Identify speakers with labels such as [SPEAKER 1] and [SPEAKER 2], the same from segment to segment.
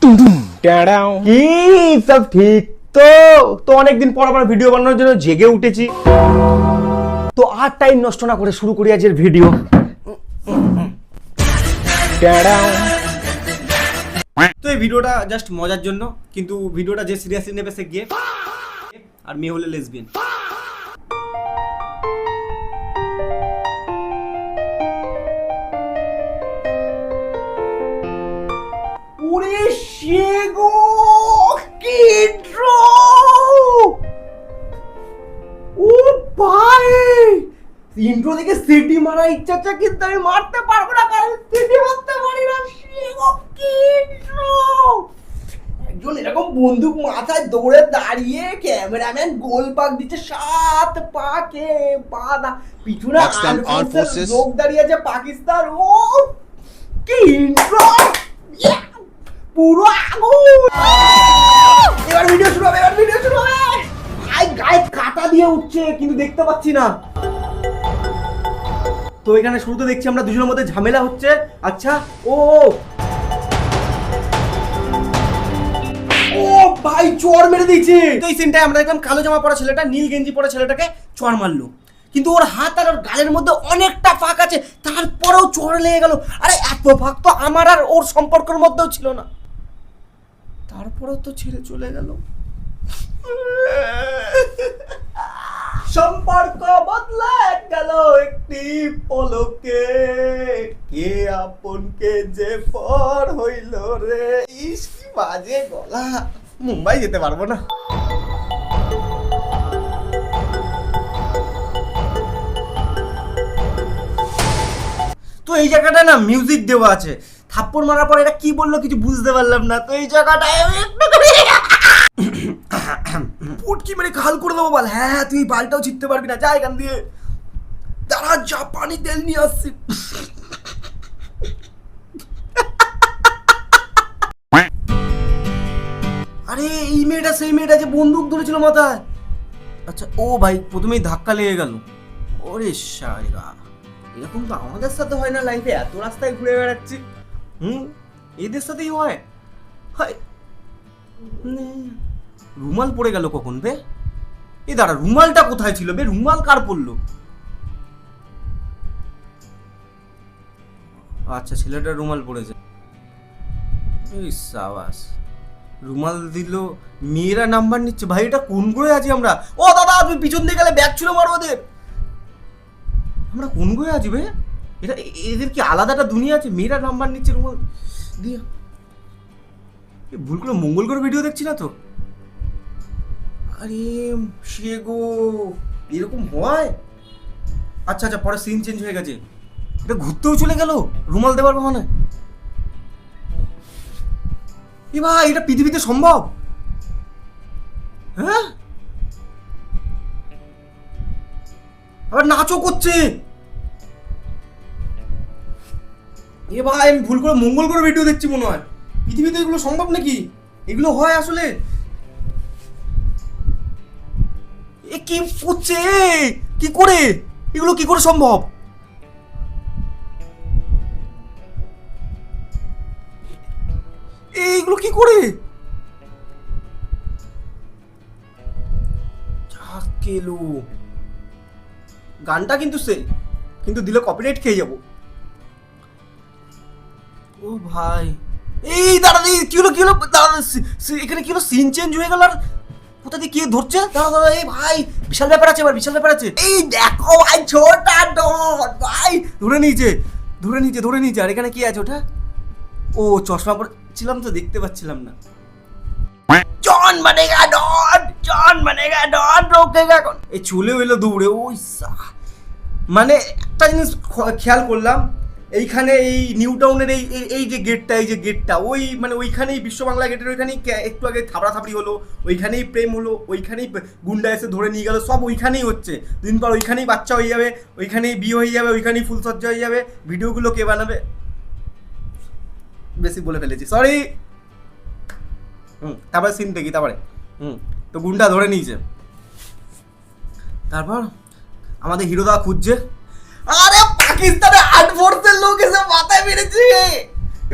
[SPEAKER 1] কি সব ঠিক তো তো অনেকদিন পর আবার ভিডিও বানানোর জন্য জেগে উঠেছি, তো আর টাইম নষ্ট না করে শুরু করি আজকের ভিডিও। তো এই ভিডিওটা জাস্ট মজার জন্য, কিন্তু ভিডিওটা যে সিরিয়াসলি নেবে সে গিয়ে আর মেয়ে হলে লেসবিয়ান। ওরে শেগো কি ইন্ট্রো! ও ভাই, ইন্ট্রো দেখে সিটি মারা ইচ্ছা কিন্তু আমি মারতে পারবো না, কারণ সিটি মারতে পারি না। শেগো কি ইন্ট্রো! একজন এরকম বন্দুক মাথায় দৌড়ে দাঁড়িয়ে ক্যামেরাম্যান গোল পাক দিচ্ছে, 7 পাকে বাঁধা, পিছনে লোক দাঁড়িয়ে আছে পাকিস্তান। ও কি ইন্ট্রো! পুরো আগুন! এবার ভিডিও শুরু হবে, আই গায়ে কাটা দিয়ে উঠছে, কিন্তু দেখতে পাচ্ছি না। তো এখানে শুরুতে দেখছি আমরা দুজনের মধ্যে ঝামেলা হচ্ছে। আচ্ছা, ও ভাই চড় মেরে দিয়েছে। তো এই সিনটায় আমরা দেখলাম কালো জামা পরা ছেলেটা নীল গেঞ্জি পরা ছেলেটাকে চড় মারলো, কিন্তু ওর হাত আর ওর গালের মধ্যে অনেকটা ফাঁক আছে, তারপরেও চড় লেগে গেল। আরে এত ফাঁক তো আমার আর ওর সম্পর্কের মধ্যেও ছিল না, তারপরেও তো ছেড়ে চলে গেল। সম্পর্ক বদলে গেল একটি পলকে, কে আপন কে যে পর হইল রে। ইস কি বাজে গলা, মুম্বাই যেতে পারবো না। তো এই জায়গাটা না মিউজিক দেওয়া আছে, থাপ্পড় মারার পর এটা কি বললো কিছু বুঝতে পারলাম না। তো এই জায়গাটায় পুটকি মেরে খাল করে দেবো বল। হ্যাঁ তুই বালটাও ছিটতে পারবি না, যা এখান দিয়ে। তারা জাপানি তেল নিয়ে আসছে। আরে এই মেয়েটা সেই মেয়েটা যে বন্দুক ধরেছিল মাথায়। আচ্ছা ও ভাই, প্রথমেই ধাক্কা লেগে গেল। ওরে শালা, এরকম তো আমাদের সাথে হয় না লাইফে, এত রাস্তায় ঘুরে বেড়াচ্ছি। এদের সাথেই হয়। রুমাল পড়ে গেল কখন বে? এ দাঁড়া, রুমালটা কোথায় ছিল বে? রুমাল কার পড়লো? আচ্ছা ছেলেটার রুমাল পড়েছে। এই সাবাস, রুমাল দিল, মেয়েরা নাম্বার নিচ্ছে। ভাই এটা কোন গ্রহে আছি আমরা? ও দাদা তুমি পিছন দিয়ে গেলে ব্যাগ ছুড়ে মারো ওদের। আমরা কোন গ্রহে আছি বে? এটা এদের কি আলাদা একটা দুনিয়া আছে? মেয়েরা নাম্বার নিচ্ছে রুমাল দিয়ে। ভুল করে মঙ্গল গ্রহ ভিডিও দেখছি না তো? আরে সে গো, এরকম হয়? আচ্ছা আচ্ছা, পরে সিন চেঞ্জ হয়ে গেছে। এটা ঘুরতেও চলে গেল রুমাল দেওয়ার বাহানে। এ ভাই এটা পৃথিবীতে সম্ভব? হ্যাঁ, আবার নাচও করছে। এ ভাই আমি ভুল করে মঙ্গল গ্রহ ভিডিও দেখছি মনে হয়। পৃথিবীতে এগুলো সম্ভব নাকি? এগুলো হয় আসলে? এ কি করছে? কি করে এগুলো কি করে সম্ভব? এইগুলো কি করে? কেলো গানটা কিন্তু সে, কিন্তু দিলে কপিরাইট খেয়ে যাবো। ও ভাই এই দাঁড়া, কি হলো কি হলো? এখানে কি হলো? সিন চেঞ্জ হয়ে গেল। আর কোথা দিয়ে কি ধরছে? দাঁড়া দাঁড়া, এই ভাই বিশাল ব্যাপার আছে, এবার বিশাল ব্যাপার আছে। এই দেখো ভাই ছোটা ডট ভাই ধরে নিয়েছে। আর এখানে কি আছে ওটা? ও চশমা পড়ছিলাম তো দেখতে পাচ্ছিলাম না। জন মানেগা ডট রোকেগা কোন। এই চলেও এলো দৌড়ে। ওই মানে একটা জিনিস খেয়াল করলাম, এইখানে এই নিউ টাউনের এই যে গেটটা ওই মানে ওইখানেই বিশ্ব বাংলা গেটের ওইখানেই একটু আগে থাবড়াথাবড়ি হলো, ওইখানেই প্রেম হলো, ওইখানেই গুন্ডা এসে ধরে নিয়ে গেল, সব ওইখানেই হচ্ছে। দিন পর ওইখানেই বাচ্চা হয়ে যাবে, ওইখানেই বিয়ে হয়ে যাবে, ওইখানেই ফুলসজ্জা হয়ে যাবে। ভিডিওগুলো কে বানাবে? বেশি বলে ফেলেছি, সরি। তারপরে সিন দেখি, তারপরে তো গুন্ডা ধরে নিয়েছে। তারপর আমাদের হিরোদা খুঁজছে। আরে পাকিস্তানে 8 ফোর্সের লোক এসে মাথায় মেরেছে।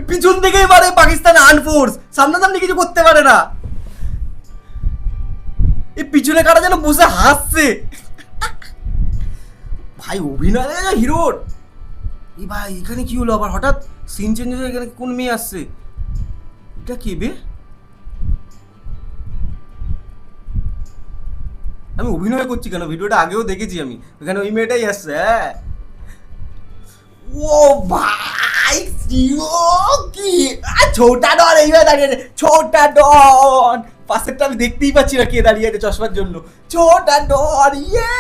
[SPEAKER 1] পিছন থেকেই মারে পাকিস্তান আর্ম ফোর্স, সামনাসামনি কিছু করতে পারে না। এই পিছনে কারা যেন বসে হাসছে। ভাই অভিনয় দেখা হিরোর। এই ভাই এখানে কি হলো আবার হঠাৎ সিন চেঞ্জ হয়ে, এখানে কোন মেয়ে আসছে? এটা কি বে? আমি অভিনয় করছি কেন? ভিডিওটা আগেও দেখেছি আমি, এখানে ওই মেয়েটাই আসছে। হ্যাঁ ও ভাই কি ছোটা ডন এইভাবে দাঁড়িয়ে আছে, ছোটা ডন। পাশেরটা আমি দেখতেই পাচ্ছি না কে দাঁড়িয়ে আছে চশমার জন্য। ছোটা ডন ইয়ে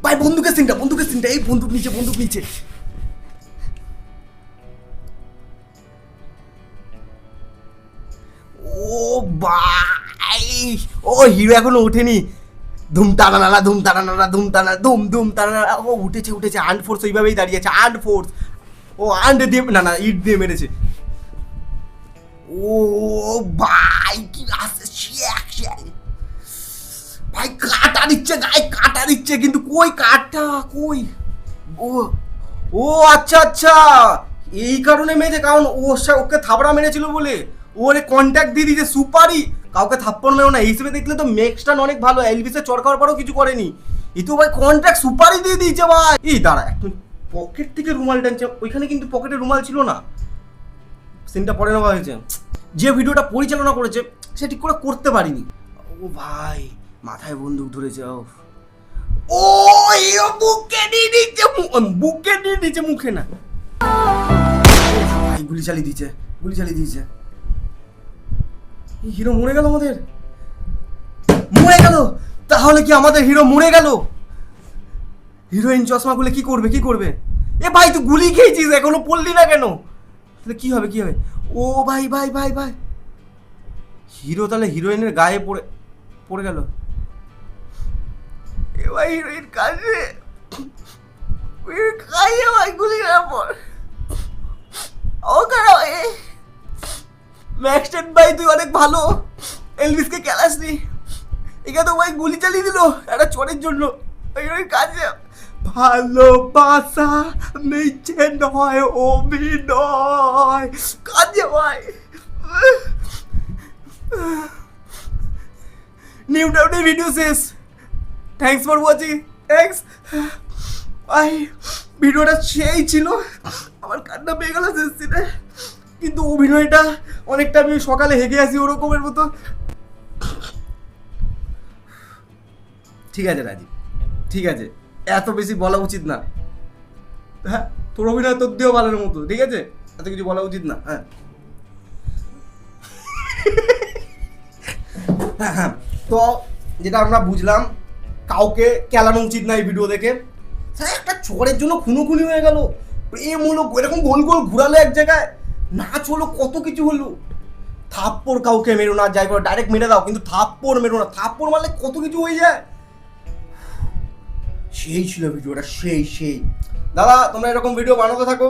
[SPEAKER 1] ভাই বন্দুকের সিনটা এই বন্দুক নিচে। ও ভাই ও হিরো এখনো ওঠেনি। ধুম টানা ও উঠেছে। আর্ম ফোর্স ওইভাবেই দাঁড়িয়ে আছে। আর্ম ফোর্স ও দিয়ে না ইট দিয়ে মেরেছে। ও ভাই কি আসছে ভাই, কাটা দিচ্ছে গায়ে, কাটা দিচ্ছে কিন্তু কই কাটা কই? ও ও আচ্ছা এই কারণে মেরেছে, কারণ ওকে থাবড়া মেরেছিল বলে ওরে কন্ট্যাক্ট দিয়ে দিয়েছে। সুপারি কাউকে থাপ্পড় মেরো না এই হিসেবে দেখলে তো মেক্সটান অনেক ভালো, এলভিসের চড় খাওয়ার পরেও কিছু করেনি। এই তো ভাই কন্ট্যাক্ট সুপারি দিয়ে দিয়েছে ভাই। এই দাঁড়া একটু, পকেট থেকে রুমাল টানছে, ওইখানে কিন্তু পকেটে রুমাল ছিল না। সিনটা পরে নেওয়া হয়েছে। যে ভিডিওটা পরিচালনা করেছে সে ঠিক করে করতে পারিনি। ও ভাই মাথায় বন্দুক ধরেছে। ও বুকে নিয়ে নিচ্ছে মুখে না ভাই, গুলি চালিয়ে দিয়েছে। হিরো মরে গেল আমাদের, মরে গেল। তাহলে কি আমাদের হিরো মরে গেল? হিরোইন চশমা খুলে কি করবে? এ ভাই তুই গুলি খেয়েছিস এখনো পড়লি না কেন? তাহলে কি হবে? ও ভাই হিরো তাহলে হিরোইনের গায়ে পড়ে গেল। এ ভাই হিরোইন কাজে ভাই গুলি খাওয়ার পর ও কারা ম্যাক্সটেন ভাই তুই অনেক ভালো, এলভিসকে খেলাসনি। এখানে তো ভাই গুলি চালিয়ে দিল একটা চোরের জন্য। ওই কাজে ভালোবাসা নিচে নয় অভিনয় কাজে ভাই। নিউ ডাউনে ভিডিও শেষ। Thanks for watching. থ্যাংকস ভাই, ভিডিওটা সেই ছিল, আমার কান্না পেয়ে গেল শেষ সিনে। কিন্তু অভিনয়টা অনেকটা আমি সকালে হেগে আসি ওরকমের মতো। ঠিক আছে রাজীব, ঠিক আছে, এত বেশি বলা উচিত না। হ্যাঁ তোর অভিনয় তোর দিয়েও ভালোর মতো, ঠিক আছে, এত কিছু বলা উচিত না। হ্যাঁ তো যেটা আমরা বুঝলাম, কাউকে কেলানো উচিত না এই ভিডিও দেখে। একটা চোরের জন্য খুনোখুনি হয়ে গেল, প্রেম হলো, এরকম গোল ঘুরালো এক জায়গায়, নাচ হলো, কত কিছু হলো। থাপ্পড় কাউকে মেরো না, যাই করে ডাইরেক্ট মেরে দাও, কিন্তু থাপ্পড় মেরো না। থাপ্পড় মারলে কত কিছু হয়ে যায়। সেই ছিল ভিডিওটা, সেই দাদা তোমরা এরকম ভিডিও বানাতে থাকো,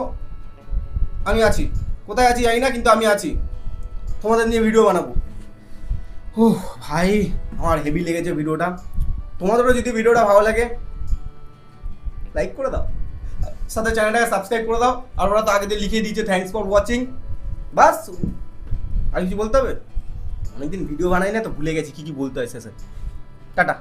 [SPEAKER 1] আমি আছি। কোথায় আছি জানি না, কিন্তু আমি আছি, তোমাদের নিয়ে ভিডিও বানাবো। ও ভাই আমার হেভি লেগেছে ভিডিওটা। তোমাদেরও যদি ভিডিওটা ভালো লাগে লাইক করে দাও, সাথে চ্যানেলটাকে সাবস্ক্রাইব করে দাও। আর ওরা তো আগে দিয়ে লিখে দিয়েছে থ্যাংকস ফর ওয়াচিং। বাস আর কিছু বলতে হবে? অনেকদিন ভিডিও বানাই না তো ভুলে গেছি কি বলতে হয় শেষে। টাটা।